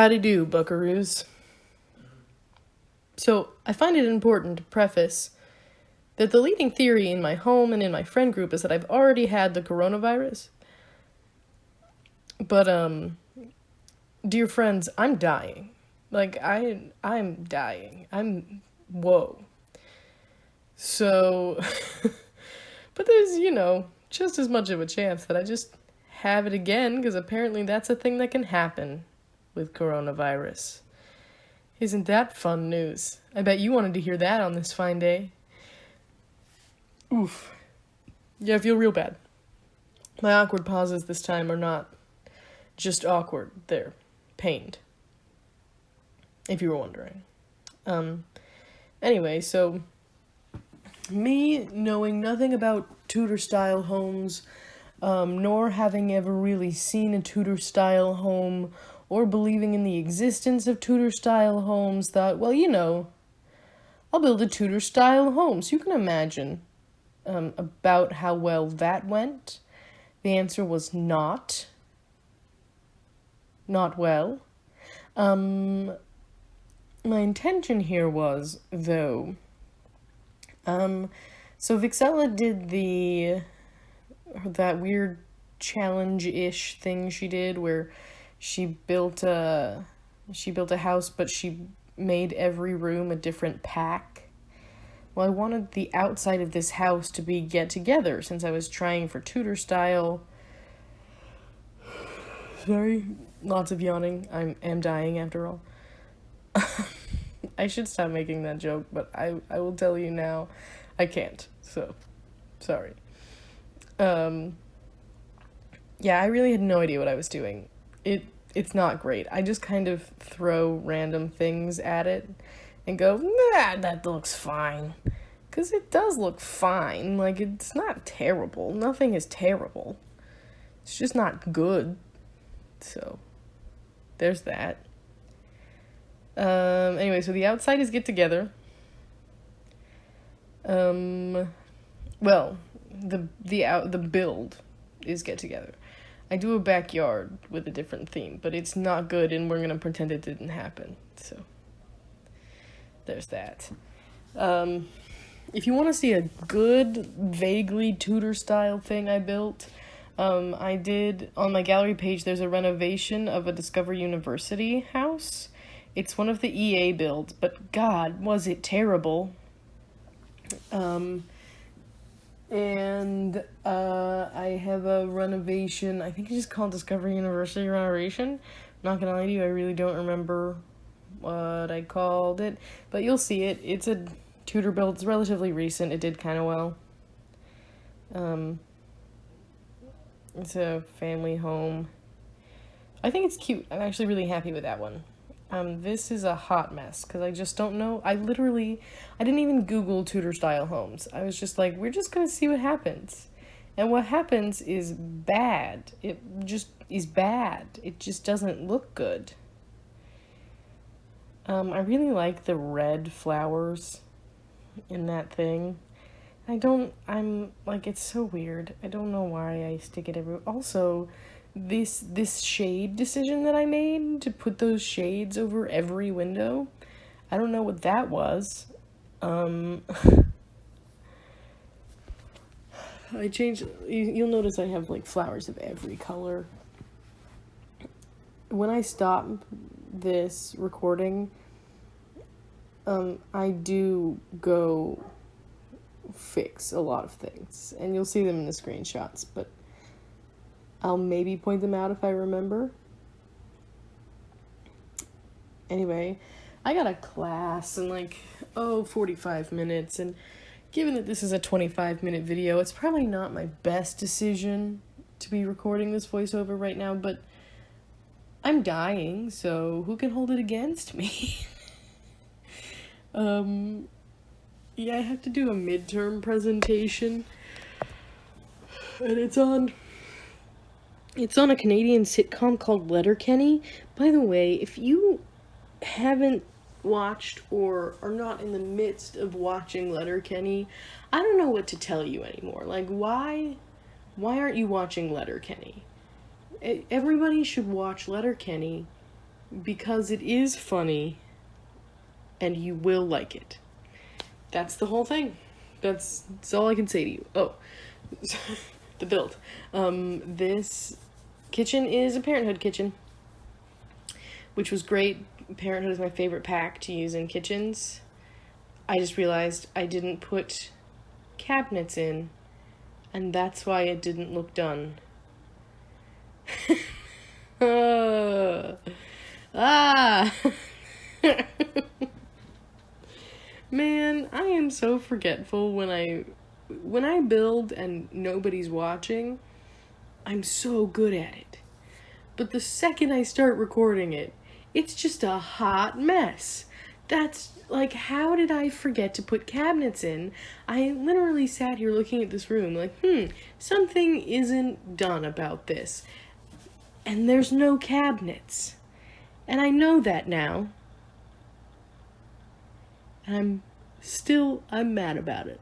Howdy do, buckaroos. So, I find it important to preface that the leading theory in my home and in my friend group is that I've already had the coronavirus. But, dear friends, I'm dying. I'm dying. Whoa. So, but there's, just as much of a chance that I just have it again, because apparently that's a thing that can happen with coronavirus. Isn't that fun news? I bet you wanted to hear that on this fine day. Oof. Yeah, I feel real bad. My awkward pauses this time are not just awkward, they're pained. If you were wondering. Anyway, so me knowing nothing about Tudor-style homes, nor having ever really seen a Tudor-style home, or believing in the existence of Tudor-style homes, thought, well, I'll build a Tudor-style home. So you can imagine about how well that went. The answer was not. Not well. My intention here was, though, so Vixella did that weird challenge-ish thing she did where she built a house, but she made every room a different pack. Well, I wanted the outside of this house to be get-together, since I was trying for Tudor style. Sorry, lots of yawning. I am dying after all. I should stop making that joke, but I will tell you now, I can't, so, sorry. Yeah, I really had no idea what I was doing. It's not great. I just kind of throw random things at it and go, nah, that looks fine. Because it does look fine. Like, it's not terrible. Nothing is terrible. It's just not good. So, there's that. Anyway, so the outside is get together. Well, the build is get together. I do a backyard with a different theme, but it's not good, and we're gonna pretend it didn't happen. So, there's that. If you want to see a good, vaguely Tudor-style thing I built, I did, on my gallery page, there's a renovation of a Discover University house. It's one of the EA builds, but God, was it terrible. And I have a renovation, I think it's just called Discovery University renovation. Not gonna lie to you, I really don't remember what I called it, but you'll see it. It's a Tudor build, it's relatively recent, it did kind of well. It's a family home. I think it's cute, I'm actually really happy with that one. This is a hot mess, because I just don't know. I didn't even Google Tudor-style homes. I was just like, we're just going to see what happens. And what happens is bad. It just is bad. It just doesn't look good. I really like the red flowers in that thing. It's so weird. I don't know why I stick it everywhere. Also, this shade decision that I made to put those shades over every window, I don't know what that was. I changed, you'll notice I have flowers of every color. When I stop this recording, I do go fix a lot of things, and you'll see them in the screenshots, but I'll maybe point them out if I remember. Anyway, I got a class in 45 minutes, and given that this is a 25-minute video, it's probably not my best decision to be recording this voiceover right now, but I'm dying, so who can hold it against me? Yeah, I have to do a midterm presentation, and it's on a Canadian sitcom called Letterkenny. By the way, if you haven't watched or are not in the midst of watching Letterkenny, I don't know what to tell you anymore. Why aren't you watching Letterkenny? Everybody should watch Letterkenny because it is funny and you will like it. That's the whole thing. That's all I can say to you. Oh, the build. This kitchen is a Parenthood kitchen, which was great. Parenthood is my favorite pack to use in kitchens. I just realized I didn't put cabinets in, and that's why it didn't look done. Man, I am so forgetful when I build and nobody's watching. I'm so good at it. But the second I start recording it, it's just a hot mess. That's like, how did I forget to put cabinets in? I literally sat here looking at this room like, something isn't done about this. And there's no cabinets. And I know that now. And I'm mad about it.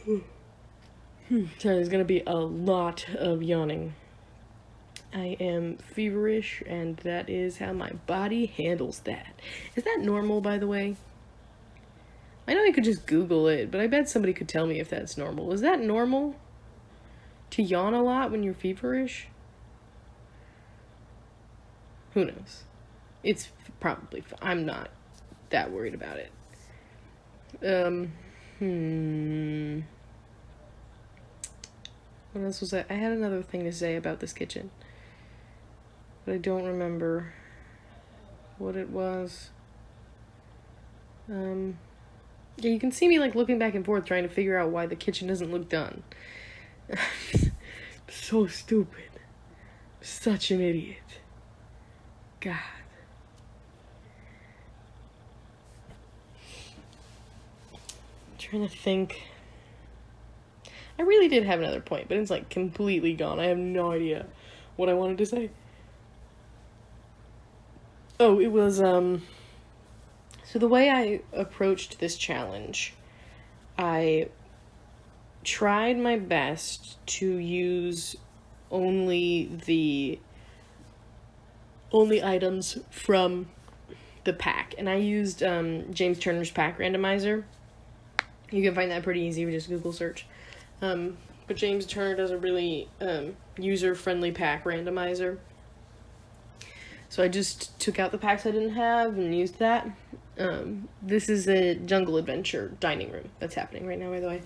Sorry, there's gonna be a lot of yawning. I am feverish, and that is how my body handles that. Is that normal, by the way? I know I could just Google it, but I bet somebody could tell me if that's normal. Is that normal? To yawn a lot when you're feverish? Who knows? It's probably fine. I'm not that worried about it. What else was I had another thing to say about this kitchen, but I don't remember what it was. Yeah, you can see me like looking back and forth trying to figure out why the kitchen doesn't look done. So stupid. Such an idiot. God. I'm trying to think. I really did have another point, but it's like completely gone. I have no idea what I wanted to say. Oh, it was, so the way I approached this challenge, I tried my best to use only items from the pack, and I used James Turner's pack randomizer. You can find that pretty easy with just Google search. But James Turner does a really user-friendly pack randomizer. So I just took out the packs I didn't have and used that. This is a Jungle Adventure dining room that's happening right now, by the way.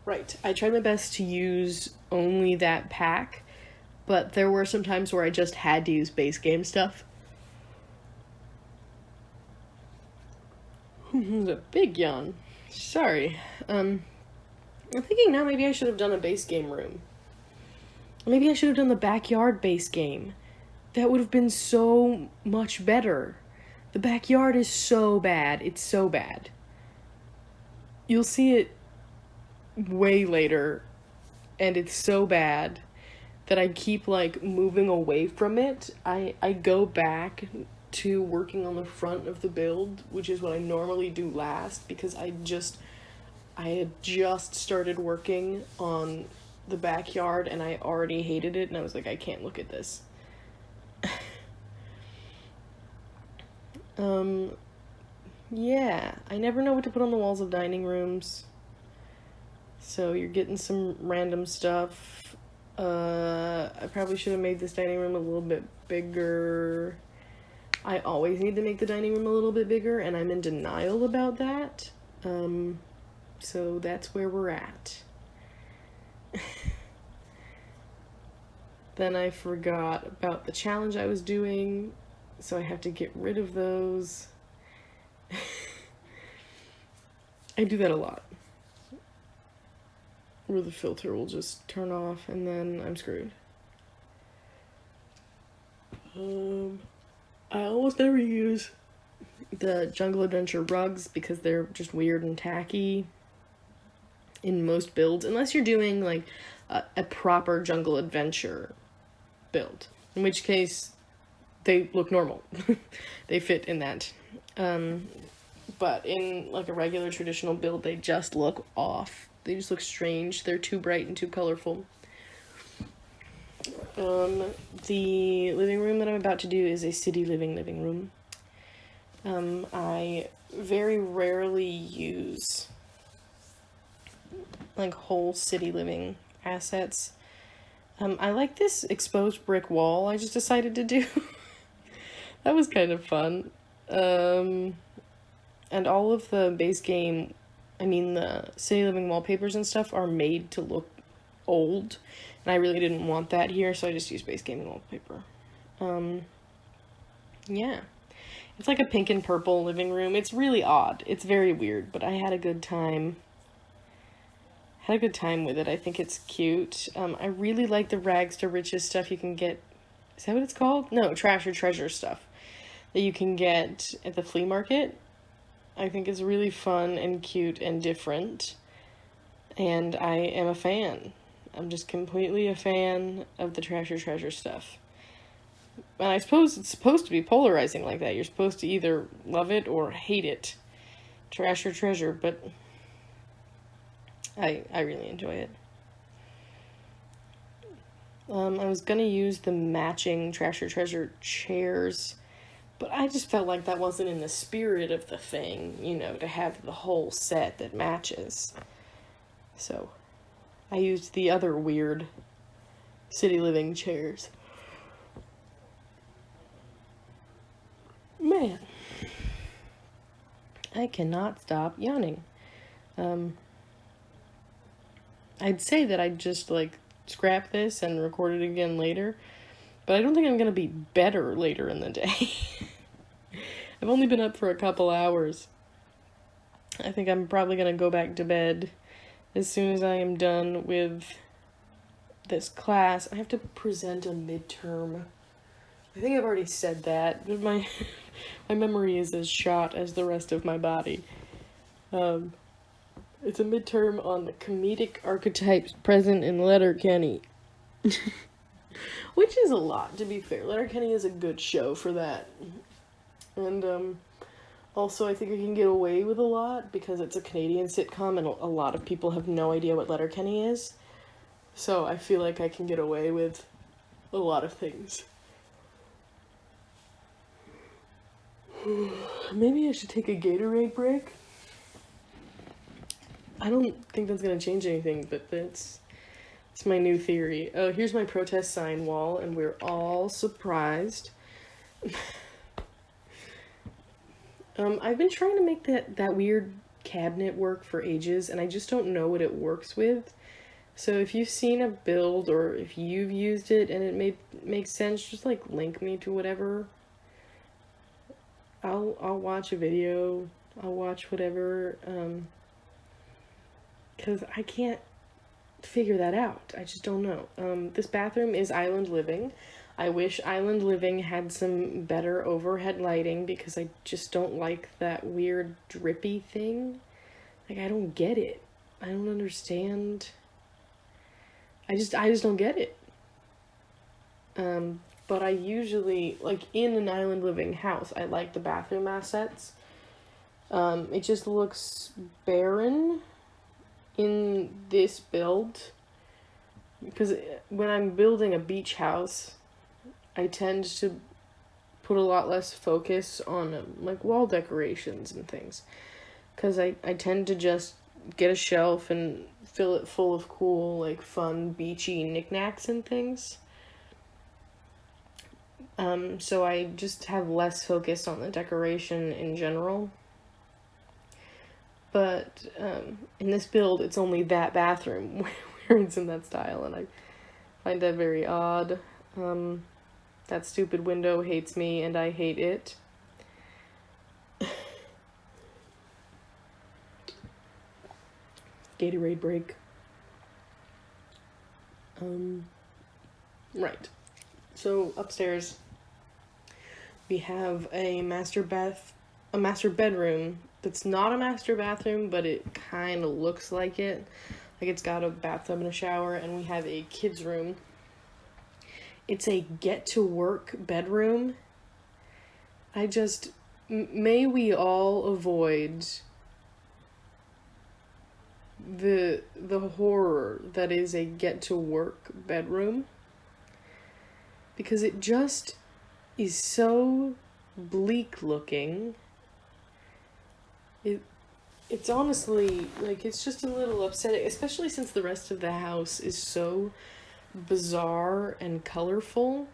Right, I tried my best to use only that pack, but there were some times where I just had to use base game stuff. It's a big yawn. Sorry. I'm thinking now maybe I should have done a base game room. Maybe I should have done the backyard base game. That would have been so much better. The backyard is so bad. It's so bad. You'll see it way later, and it's so bad that I keep, like, moving away from it. I go back to working on the front of the build, which is what I normally do last, because I had just started working on the backyard and I already hated it, and I was like, I can't look at this. Yeah, I never know what to put on the walls of dining rooms, so you're getting some random stuff. I probably should have made this dining room a little bit bigger. I always need to make the dining room a little bit bigger, and I'm in denial about that. So that's where we're at. Then I forgot about the challenge I was doing, so I have to get rid of those. I do that a lot, where the filter will just turn off and then I'm screwed. I almost never use the Jungle Adventure rugs because they're just weird and tacky in most builds, unless you're doing like a proper Jungle Adventure build, in which case they look normal. They fit in that. But in like a regular traditional build, they just look off. They just look strange. They're too bright and too colorful. The living room that I'm about to do is a city living room. I very rarely use like whole city living assets. I like this exposed brick wall I just decided to do. That was kind of fun. And all of the base game, the city living wallpapers and stuff are made to look old. And I really didn't want that here, so I just used base game wallpaper. Yeah. It's like a pink and purple living room. It's really odd. It's very weird, but I had a good time. With it. I think it's cute. I really like the rags to riches stuff you can get. Is that what it's called? No, trash or treasure stuff that you can get at the flea market. I think it's really fun and cute and different. And I am a fan. I'm just completely a fan of the trash or treasure stuff. And I suppose it's supposed to be polarizing like that. You're supposed to either love it or hate it. Trash or treasure, but I really enjoy it. I was gonna use the matching trash or treasure chairs, but I just felt like that wasn't in the spirit of the thing, to have the whole set that matches. So I used the other weird city living chairs. Man, I cannot stop yawning. I'd say that I'd just, scrap this and record it again later, but I don't think I'm gonna be better later in the day. I've only been up for a couple hours. I think I'm probably gonna go back to bed as soon as I am done with this class. I have to present a midterm. I think I've already said that, but my memory is as shot as the rest of my body. It's a midterm on the comedic archetypes present in Letterkenny. Which is a lot, to be fair. Letterkenny is a good show for that. And, also I think I can get away with a lot because it's a Canadian sitcom and a lot of people have no idea what Letterkenny is. So I feel like I can get away with a lot of things. Maybe I should take a Gatorade break. I don't think that's gonna change anything, but it's my new theory. Oh, here's my protest sign wall, and we're all surprised. I've been trying to make that weird cabinet work for ages, and I just don't know what it works with. So if you've seen a build, or if you've used it and it makes sense, just link me to whatever. I'll watch a video. I'll watch whatever. Because I can't figure that out. I just don't know. This bathroom is island living. I wish island living had some better overhead lighting because I just don't like that weird drippy thing. I don't get it. I don't understand. I just don't get it. But I usually, in an island living house, I like the bathroom assets. It just looks barren in this build, because when I'm building a beach house, I tend to put a lot less focus on wall decorations and things, because I tend to just get a shelf and fill it full of cool fun beachy knickknacks and things. So I just have less focus on the decoration in general. But in this build, it's only that bathroom where it's in that style, and I find that very odd. That stupid window hates me, and I hate it. Gatorade break. Right. So upstairs, we have a master bedroom that's not a master bathroom, but it kind of looks like it. It's got a bathtub and a shower, and we have a kid's room. It's a get-to-work bedroom. May we all avoid the horror that is a get-to-work bedroom. because it just is so bleak looking. It's honestly, like, it's just a little upsetting, especially since the rest of the house is so bizarre and colorful.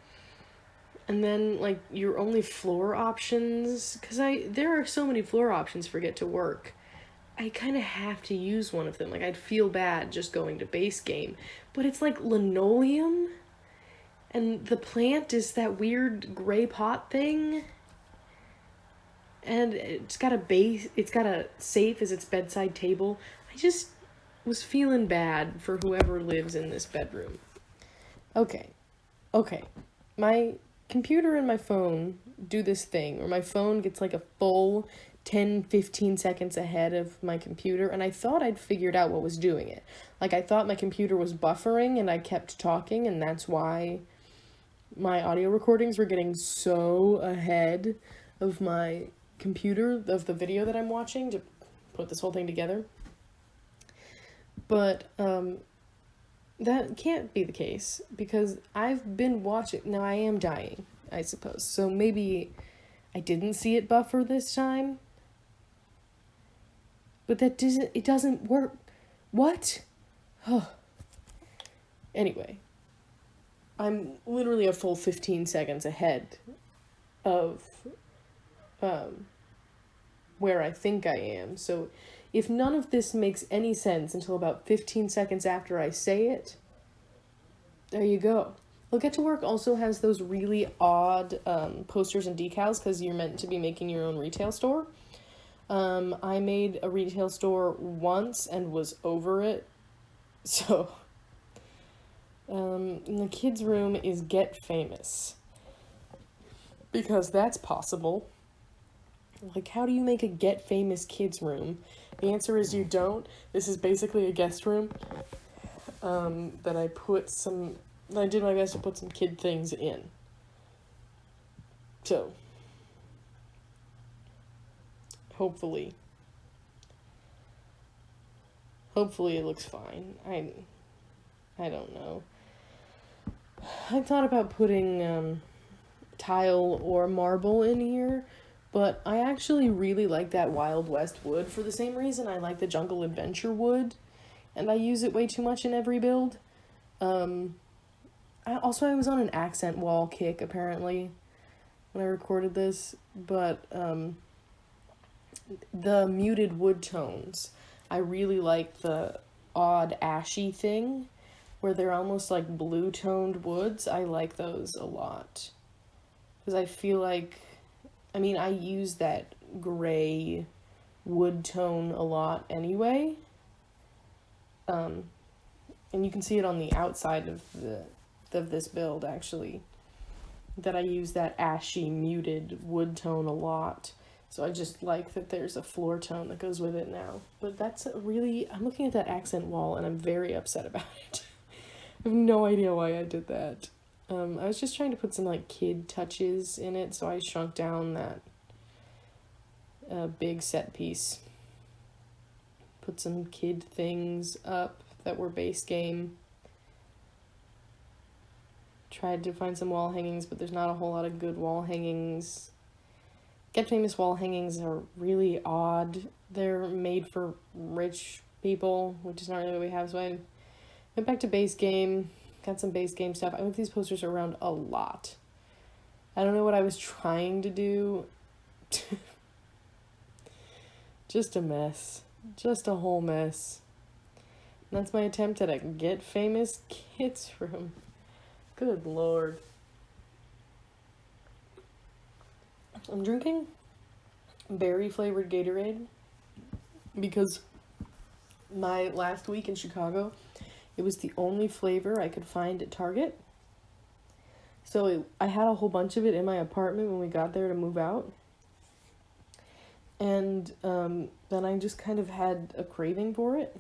And then, like, your only floor options, because there are so many floor options for Get to Work. I kind of have to use one of them. Like, I'd feel bad just going to base game. But it's like linoleum, and the plant is that weird gray pot thing. And it's got a safe as its bedside table. I just was feeling bad for whoever lives in this bedroom. Okay. My computer and my phone do this thing where my phone gets like a full 10-15 seconds ahead of my computer, and I thought I'd figured out what was doing it. Like, I thought my computer was buffering and I kept talking, and that's why my audio recordings were getting so ahead of my computer, of the video that I'm watching to put this whole thing together. But that can't be the case, because I've been watching. Now, I am dying, I suppose, so maybe I didn't see it buffer this time, but it doesn't work. What? Anyway, I'm literally a full 15 seconds ahead of where I think I am. So if none of this makes any sense until about 15 seconds after I say it, there you go. Well, Get to Work also has those really odd posters and decals, because you're meant to be making your own retail store. I made a retail store once and was over it. So in the kids' room is Get Famous, because that's possible. Like, how do you make a Get Famous kids room? The answer is you don't. This is basically a guest room that I did my best to put some kid things in. So, hopefully it looks fine. I don't know. I thought about putting tile or marble in here, but I actually really like that Wild West wood for the same reason I like the Jungle Adventure wood, and I use it way too much in every build. I was on an accent wall kick, apparently, when I recorded this, but the muted wood tones, I really like the odd ashy thing, where they're almost like blue-toned woods. I like those a lot, because I feel like, I use that gray wood tone a lot anyway. And you can see it on the outside of this build, actually, that I use that ashy muted wood tone a lot. So I just like that there's a floor tone that goes with it now. But I'm looking at that accent wall and I'm very upset about it. I have no idea why I did that. I was just trying to put some, like, kid touches in it, so I shrunk down that big set piece. Put some kid things up that were base game. Tried to find some wall hangings, but there's not a whole lot of good wall hangings. Get Famous wall hangings are really odd. They're made for rich people, which is not really what we have, so I went back to base game. Got some base game stuff. I moved these posters around a lot. I don't know what I was trying to do. Just a mess. Just a whole mess. And that's my attempt at a Get Famous kids room. Good Lord. I'm drinking berry flavored Gatorade because my last week in Chicago, it was the only flavor I could find at Target. So I had a whole bunch of it in my apartment when we got there to move out. And then I just kind of had a craving for it.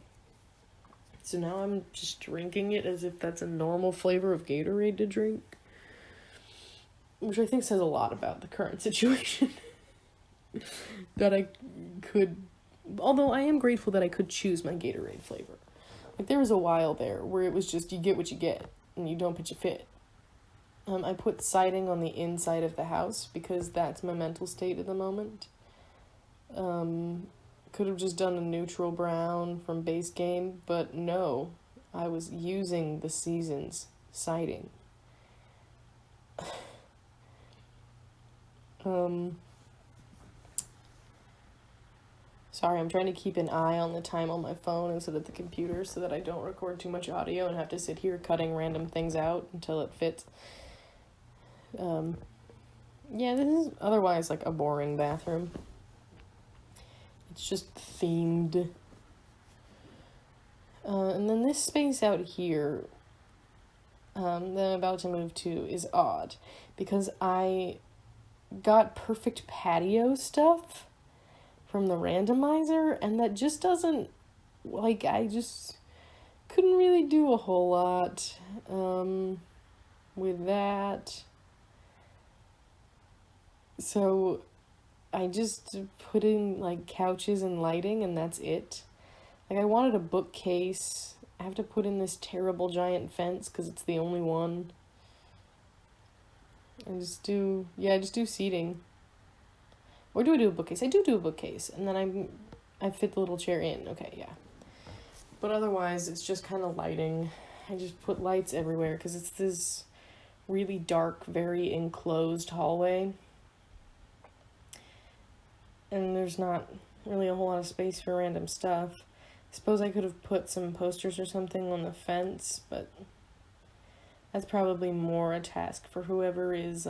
So now I'm just drinking it as if that's a normal flavor of Gatorade to drink. Which I think says a lot about the current situation. That I could... Although I am grateful that I could choose my Gatorade flavor. Like, there was a while there where it was just, you get what you get, and you don't put your fit. I put siding on the inside of the house because that's my mental state at the moment. Could have just done a neutral brown from base game, but no, I was using the season's siding. Sorry, I'm trying to keep an eye on the time on my phone instead of the computer so that I don't record too much audio and have to sit here cutting random things out until it fits. Yeah, this is otherwise like a boring bathroom. It's just themed. And then this space out here that I'm about to move to is odd because I got perfect patio stuff from the randomizer, and that just doesn't, like, I just couldn't really do a whole lot with that. So I just put in, like, couches and lighting, and that's it. Like, I wanted a bookcase. I have to put in this terrible giant fence because it's the only one. I just do seating. Or do I do a bookcase? I do a bookcase, and then I fit the little chair in. Okay, yeah. But otherwise, it's just kind of lighting. I just put lights everywhere because it's this really dark, very enclosed hallway. And there's not really a whole lot of space for random stuff. I suppose I could have put some posters or something on the fence, but that's probably more a task for whoever is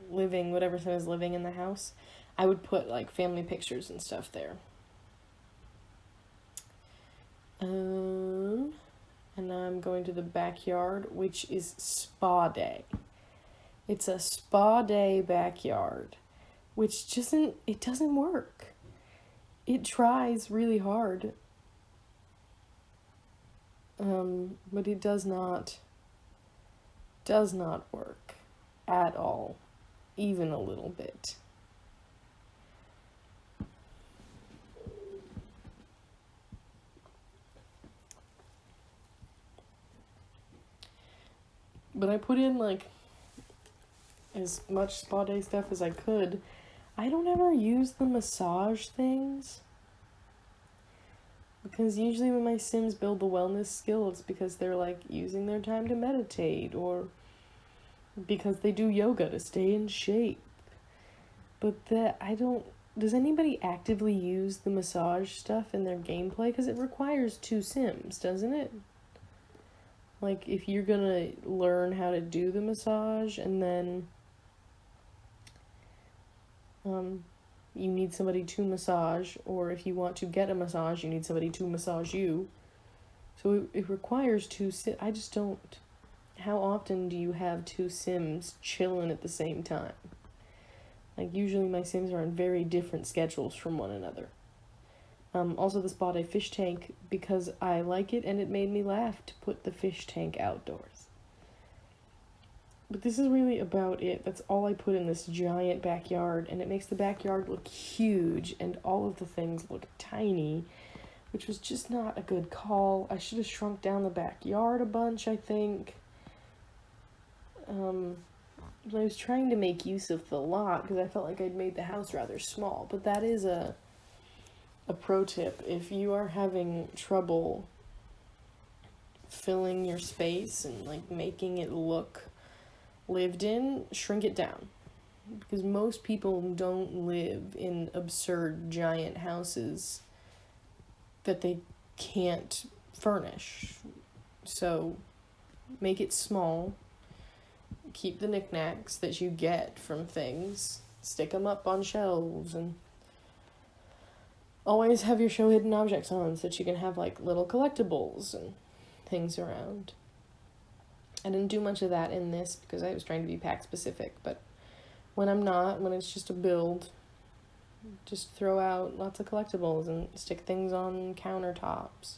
living, whatever son is living in the house. I would put like family pictures and stuff there. And now I'm going to the backyard, which is spa day. It's a spa day backyard, which doesn't work. It tries really hard. But it does not work at all, even a little bit. But I put in like as much spa day stuff as I could. I don't ever use the massage things. Because usually when my Sims build the wellness skill, it's because they're like using their time to meditate or because they do yoga to stay in shape. But does anybody actively use the massage stuff in their gameplay? Because it requires 2 Sims, doesn't it? Like, if you're gonna learn how to do the massage and then you need somebody to massage, or if you want to get a massage, you need somebody to massage you. So it requires 2 Sims. I just don't. How often do you have 2 Sims chilling at the same time? Like, usually my Sims are on very different schedules from one another. Also, this bought a fish tank because I like it and it made me laugh to put the fish tank outdoors. But this is really about it. That's all I put in this giant backyard, and it makes the backyard look huge and all of the things look tiny, which was just not a good call. I should have shrunk down the backyard a bunch, I think. I was trying to make use of the lot because I felt like I'd made the house rather small, but that is a pro tip. If you are having trouble filling your space and like making it look lived in, shrink it down. Because most people don't live in absurd giant houses that they can't furnish. So make it small. Keep the knickknacks that you get from things. Stick them up on shelves, and always have your show hidden objects on so that you can have like little collectibles and things around. I didn't do much of that in this because I was trying to be pack specific, but when I'm not, when it's just a build, just throw out lots of collectibles and stick things on countertops.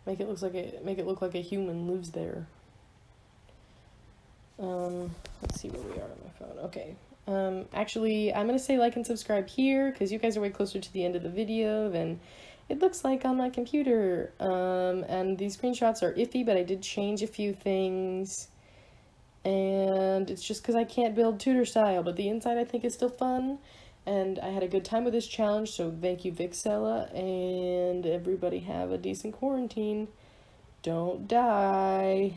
Make it look like a human lives there. Let's see where we are on my phone. Okay. Actually, I'm gonna say like and subscribe here because you guys are way closer to the end of the video than it looks like on my computer. And these screenshots are iffy, but I did change a few things. and it's just because I can't build Tudor style, but the inside I think is still fun, and I had a good time with this challenge, so thank you, Vixella, and everybody have a decent quarantine. Don't die.